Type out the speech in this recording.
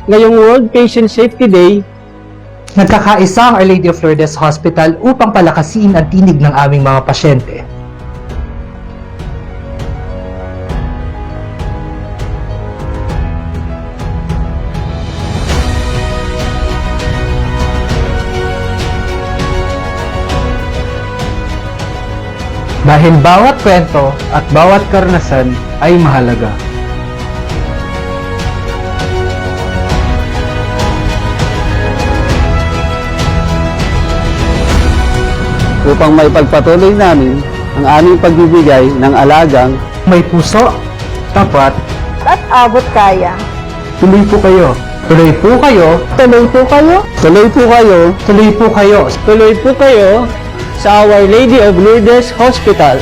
ngayong World Patient Safety Day, Nagkakaisa ang Our Lady of Lourdes Hospital upang palakasin ang tinig ng aming mga pasyente. Dahil bawat kwento at bawat karanasan ay mahalaga. Upang may pagpatuloy namin ang aming pagbibigay ng alagang May puso, tapat, at abot kaya. tuloy po kayo. Tuloy po kayo. Tuloy po kayo. tuloy po kayo Tuloy po kayo. tuloy po kayo sa Our Lady of Lourdes Hospital.